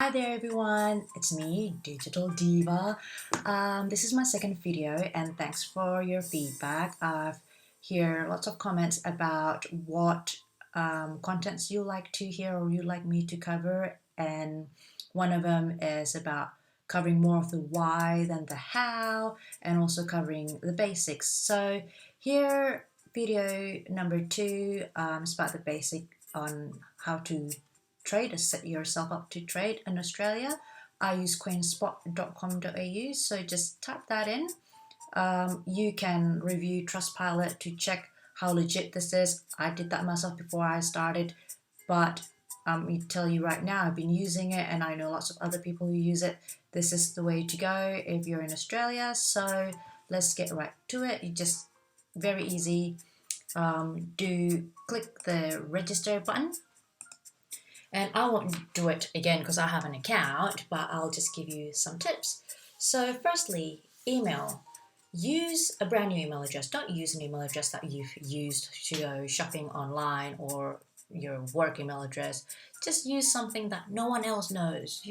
Hi there everyone, it's me, Digital Diva. This is my second video and thanks for your feedback. I've heard lots of comments about what contents you like to hear or you like me to cover, and one of them is about covering more of the why than the how, and also covering the basics. So here, video number 2 is about the basic on how to trade or set yourself up to trade in Australia. I use coinspot.com.au, so just type that in. You can review Trustpilot to check how legit this is. I did that myself before I started, but I tell you right now, I've been using it and I know lots of other people who use it. This is the way to go if you're in Australia. So let's get right to it. You just very easy. Do click the register button. And I won't do it again because I have an account, but I'll just give you some tips. So firstly, email. Use a brand new email address. Don't use an email address that you've used to go shopping online or your work email address. Just use something that no one else knows.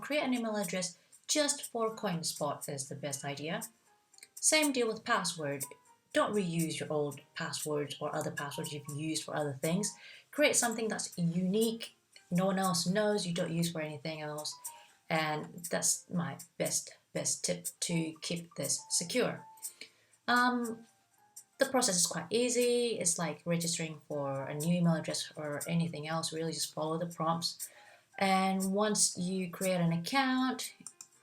Create an email address just for CoinSpot is the best idea. Same deal with password. Don't reuse your old passwords or other passwords you've used for other things. Create something that's unique, no one else knows, you don't use for anything else. And that's my best tip to keep this secure. The process is quite easy. It's like registering for a new email address or anything else. Really just follow the prompts. And once you create an account,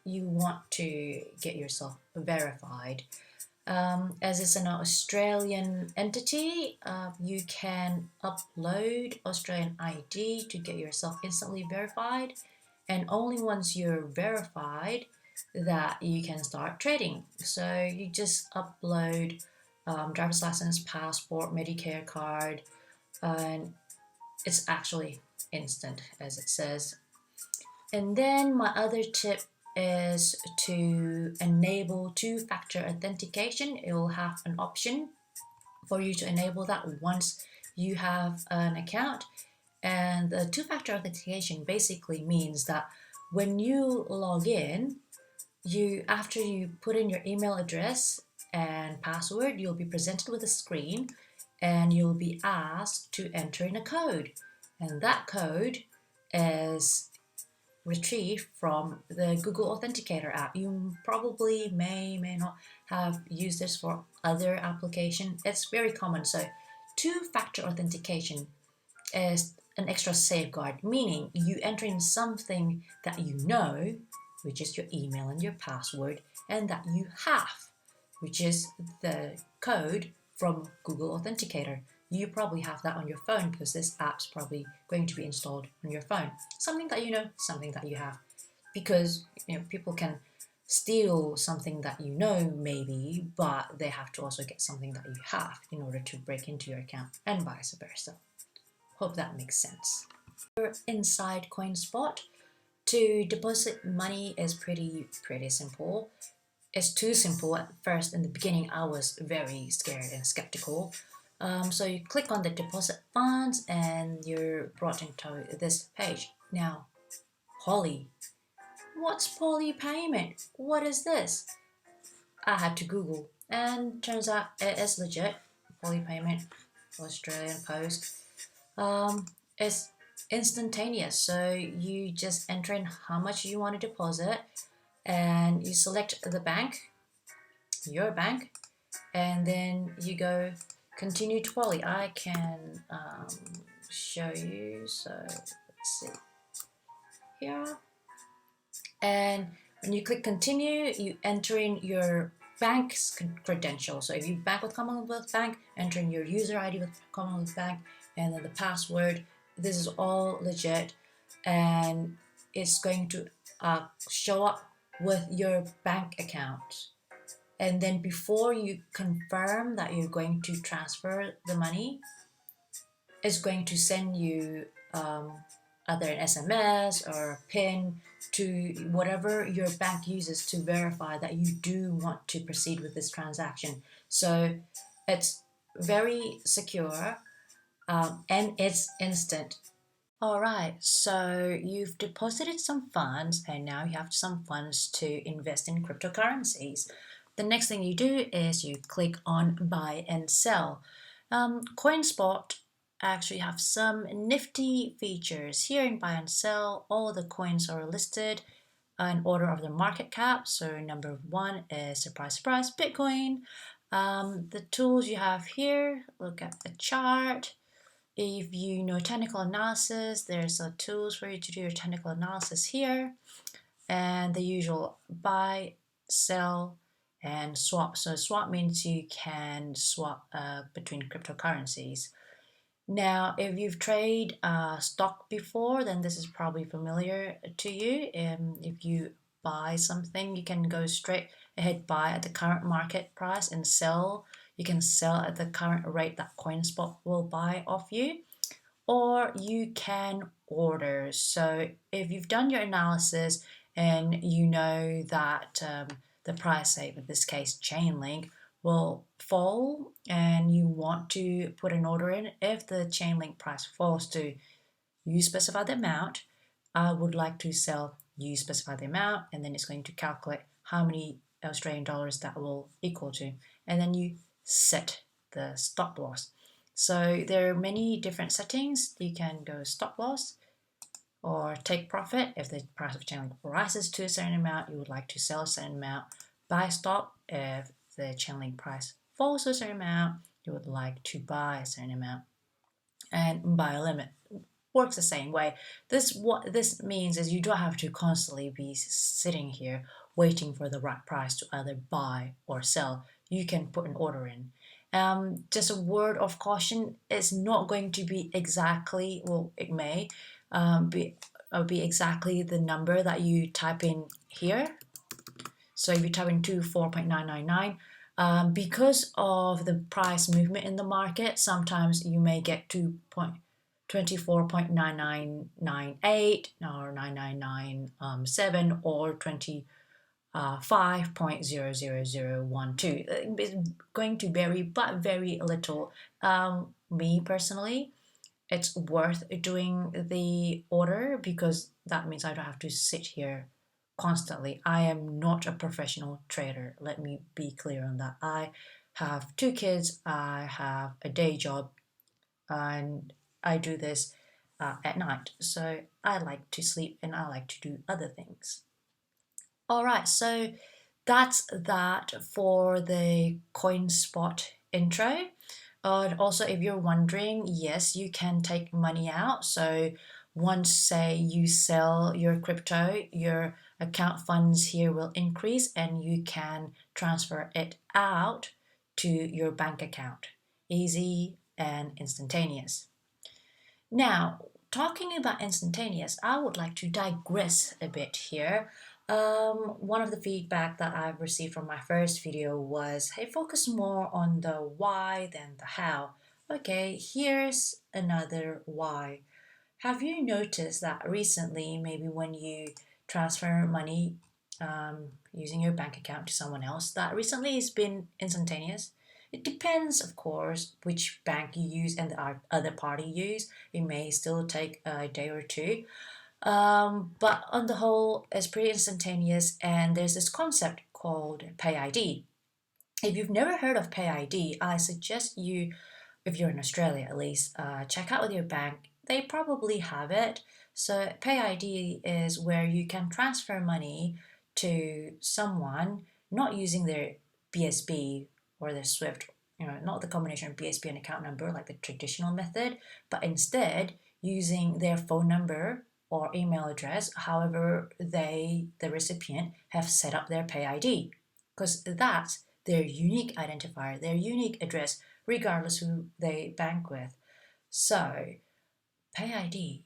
you want to get yourself verified. As it's an Australian entity, you can upload Australian ID to get yourself instantly verified, and only once you're verified that you can start trading. So you just upload driver's license, passport, Medicare card, and it's actually instant as it says. And then my other tip is to enable two-factor authentication. It will have an option for you to enable that once you have an account. And the two-factor authentication basically means that when you log in, after you put in your email address and password, you'll be presented with a screen and you'll be asked to enter in a code. And that code is retrieved from the Google Authenticator app. You probably may not have used this for other application. It's very common. So two-factor authentication is an extra safeguard, meaning you enter in something that you know, which is your email and your password, and that you have, which is the code from Google Authenticator. You probably have that on your phone because this app's probably going to be installed on your phone. Something that you know, something that you have. Because people can steal something that you know maybe, but they have to also get something that you have in order to break into your account, and vice versa. Hope that makes sense. Inside CoinSpot, to deposit money is pretty simple. It's too simple. At first, in the beginning, I was very scared and skeptical. So you click on the deposit funds and you're brought into this page. Now, Poly. What's Poly payment? What is this? I had to Google, and turns out it is legit. Poly payment, Australian Post. It's instantaneous. So you just enter in how much you want to deposit, and you select the bank, your bank, and then you go continue to Poly. I can show you. So let's see here. And when you click continue, you enter in your bank's credentials. So if you bank with Commonwealth Bank, enter in your user ID with Commonwealth Bank, and then the password. This is all legit, and it's going to show up with your bank account. And then before you confirm that you're going to transfer the money, it's going to send you either an SMS or a PIN to whatever your bank uses to verify that you do want to proceed with this transaction. So it's very secure and it's instant. All right, so you've deposited some funds and now you have some funds to invest in cryptocurrencies. The next thing you do is you click on buy and sell. CoinSpot actually have some nifty features. Here in buy and sell, all the coins are listed in order of the market cap. So number one is, surprise, surprise, Bitcoin. The tools you have here, look at the chart. If you know technical analysis, there's tools for you to do your technical analysis here, and the usual buy, sell, and swap. So swap means you can swap between cryptocurrencies. Now, if you've traded stock before, then this is probably familiar to you. If you buy something, you can go straight ahead buy at the current market price and sell. You can sell at the current rate that CoinSpot will buy off you, or you can order. So if you've done your analysis and you know that the price, say in this case Chainlink, will fall and you want to put an order in, if the Chainlink price falls to you specify the amount, I would like to sell, you specify the amount, and then it's going to calculate how many Australian dollars that will equal to, and then you set the stop loss. So there are many different settings. You can go stop loss or take profit. If the price of Chainlink rises to a certain amount, you would like to sell a certain amount. Buy stop. If the Chainlink price falls to a certain amount, you would like to buy a certain amount. And buy limit works the same way. What this means is you don't have to constantly be sitting here waiting for the right price to either buy or sell. You can put an order in. Just a word of caution: it's not going to be exactly, well, it may be exactly the number that you type in here. So if you type in 24.999, because of the price movement in the market, sometimes you may get 24.9998 or 9997 or 25.00012. It's going to vary, but very little. Me personally, it's worth doing the order because that means I don't have to sit here constantly. I am not a professional trader. Let me be clear on that. I have two kids, I have a day job, and I do this at night. So I like to sleep and I like to do other things. All right, so that's that for the CoinSpot intro. Also, if you're wondering, yes, you can take money out. So once, say, you sell your crypto, your account funds here will increase and you can transfer it out to your bank account. Easy and instantaneous. Now, talking about instantaneous, I would like to digress a bit here. One of the feedback that I've received from my first video was, hey, focus more on the why than the how. Okay, here's another why. Have you noticed that recently, maybe when you transfer money using your bank account to someone else, that recently it's been instantaneous? It depends, of course, which bank you use and the other party use. It may still take a day or two. But on the whole, it's pretty instantaneous, and there's this concept called PayID. If you've never heard of PayID, I suggest you, if you're in Australia at least, check out with your bank. They probably have it. So PayID is where you can transfer money to someone not using their BSB or their SWIFT, not the combination of BSB and account number like the traditional method, but instead using their phone number or email address, however the recipient, have set up their PayID, because that's their unique identifier, their unique address, regardless who they bank with. So, PayID,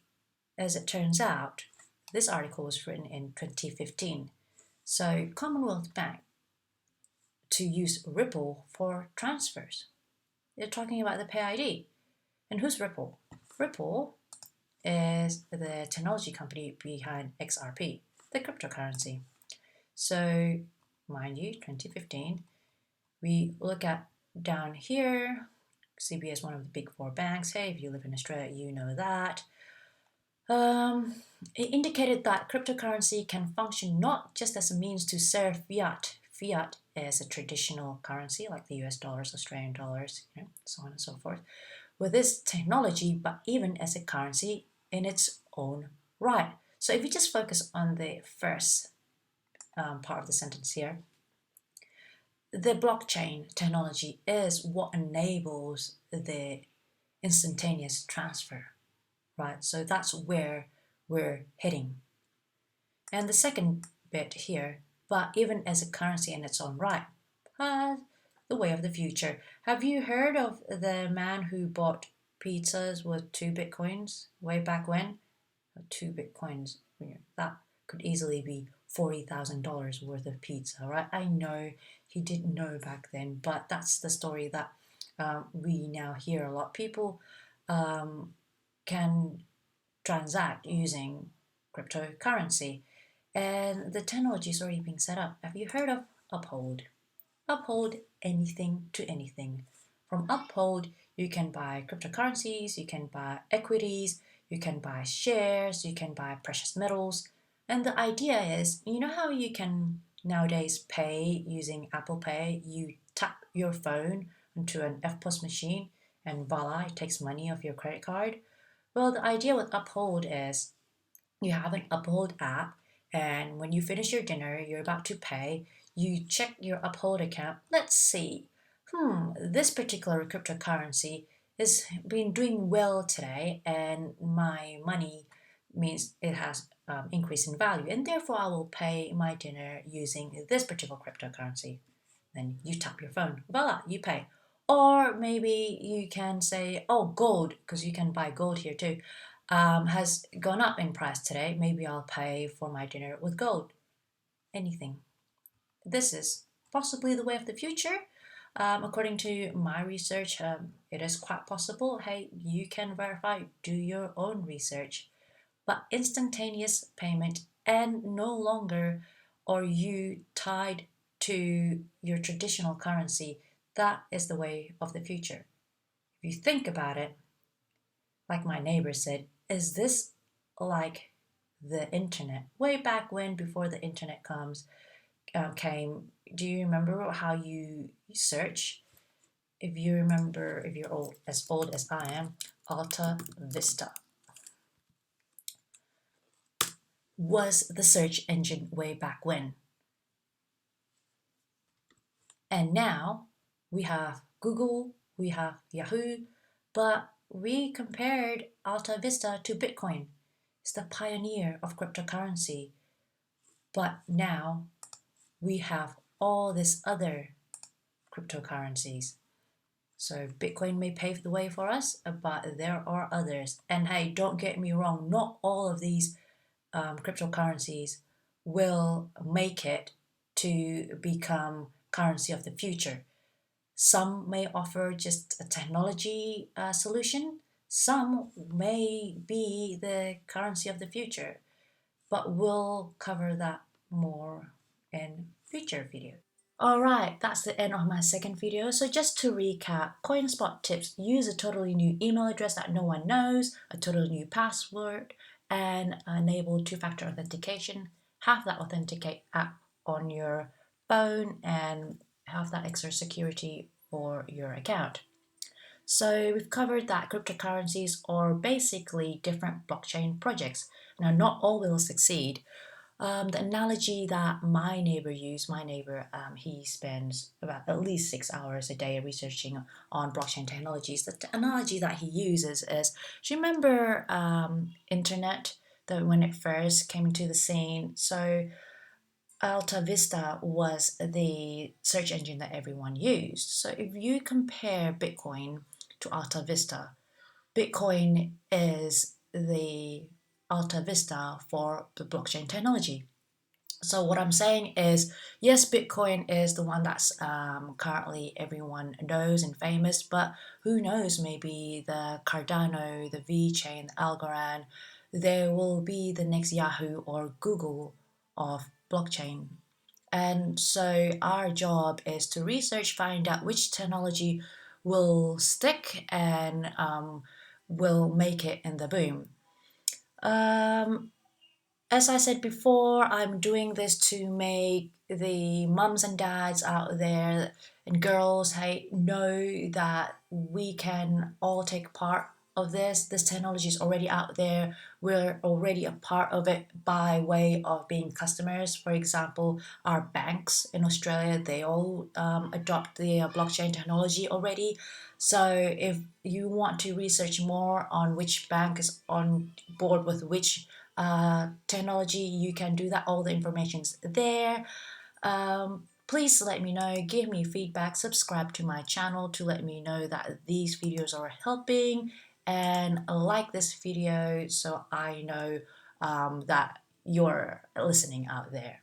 as it turns out, this article was written in 2015. So, Commonwealth Bank to use Ripple for transfers. They're talking about the PayID. And who's Ripple? Ripple is the technology company behind XRP, the cryptocurrency. So, mind you, 2015, we look at down here, CBA is one of the big four banks. Hey, if you live in Australia, you know that. Um, it indicated that cryptocurrency can function not just as a means to serve fiat. Fiat is a traditional currency like the US dollars, Australian dollars, so on and so forth, with this technology, but even as a currency in its own right. So if you just focus on the first part of the sentence here, the blockchain technology is what enables the instantaneous transfer, right? So that's where we're heading. And the second bit here, but even as a currency in its own right, the way of the future. Have you heard of the man who bought pizzas with 2 bitcoins way back when? 2 bitcoins, that could easily be $40,000 worth of pizza, right? I know he didn't know back then, but that's the story that we now hear a lot. People can transact using cryptocurrency, and the technology is already being set up. Have you heard of Uphold? Uphold anything to anything. From Uphold, you can buy cryptocurrencies, you can buy equities, you can buy shares, you can buy precious metals. And the idea is, you know how you can nowadays pay using Apple Pay? You tap your phone onto an FPOS machine and voila, it takes money off your credit card. Well, the idea with Uphold is you have an Uphold app, and when you finish your dinner, you're about to pay, you check your Uphold account. Let's see, this particular cryptocurrency has been doing well today, and my money means it has increased in value, and therefore I will pay my dinner using this particular cryptocurrency. Then you tap your phone, voila, you pay. Or maybe you can say, oh, gold, because you can buy gold here too, has gone up in price today. Maybe I'll pay for my dinner with gold. Anything. This is possibly the way of the future. According to my research, it is quite possible. Hey, you can verify, do your own research. But instantaneous payment, and no longer are you tied to your traditional currency. That is the way of the future. If you think about it, like my neighbor said, is this like the internet? Way back when, before the internet came, do you remember how you search? If you remember, if you're old as I am, Alta Vista was the search engine way back when. And now we have Google, we have Yahoo, but we compared Alta Vista to Bitcoin. It's the pioneer of cryptocurrency. But now we have all these other cryptocurrencies. So Bitcoin may pave the way for us, but there are others. And hey, don't get me wrong, not all of these cryptocurrencies will make it to become currency of the future. Some may offer just a technology solution. Some may be the currency of the future, but we'll cover that more in future videos. Alright, that's the end of my second video. So just to recap, CoinSpot tips: use a totally new email address that no one knows, a totally new password, and enable two-factor authentication. Have that Authenticate app on your phone and have that extra security for your account. So we've covered that cryptocurrencies are basically different blockchain projects. Now, not all will succeed. The analogy that my neighbor used, he spends about at least 6 hours a day researching on blockchain technologies. The analogy that he uses is, do you remember internet, that when it first came into the scene? So Alta Vista was the search engine that everyone used. So if you compare Bitcoin to Alta Vista, Bitcoin is the Alta Vista for the blockchain technology. So what I'm saying is, yes, Bitcoin is the one that's currently everyone knows and famous, but who knows, maybe the Cardano, the VeChain, the Algorand, there will be the next Yahoo or Google of blockchain. And so our job is to research, find out which technology will stick and will make it in the boom. As I said before, I'm doing this to make the mums and dads out there and girls, hey, know that we can all take part of this. This technology is already out there. We're already a part of it by way of being customers. For example, our banks in Australia, they all adopt the blockchain technology already. So if you want to research more on which bank is on board with which technology, you can do that. All the information's there. Please let me know, give me feedback, subscribe to my channel to let me know that these videos are helping, and like this video so I know that you're listening out there.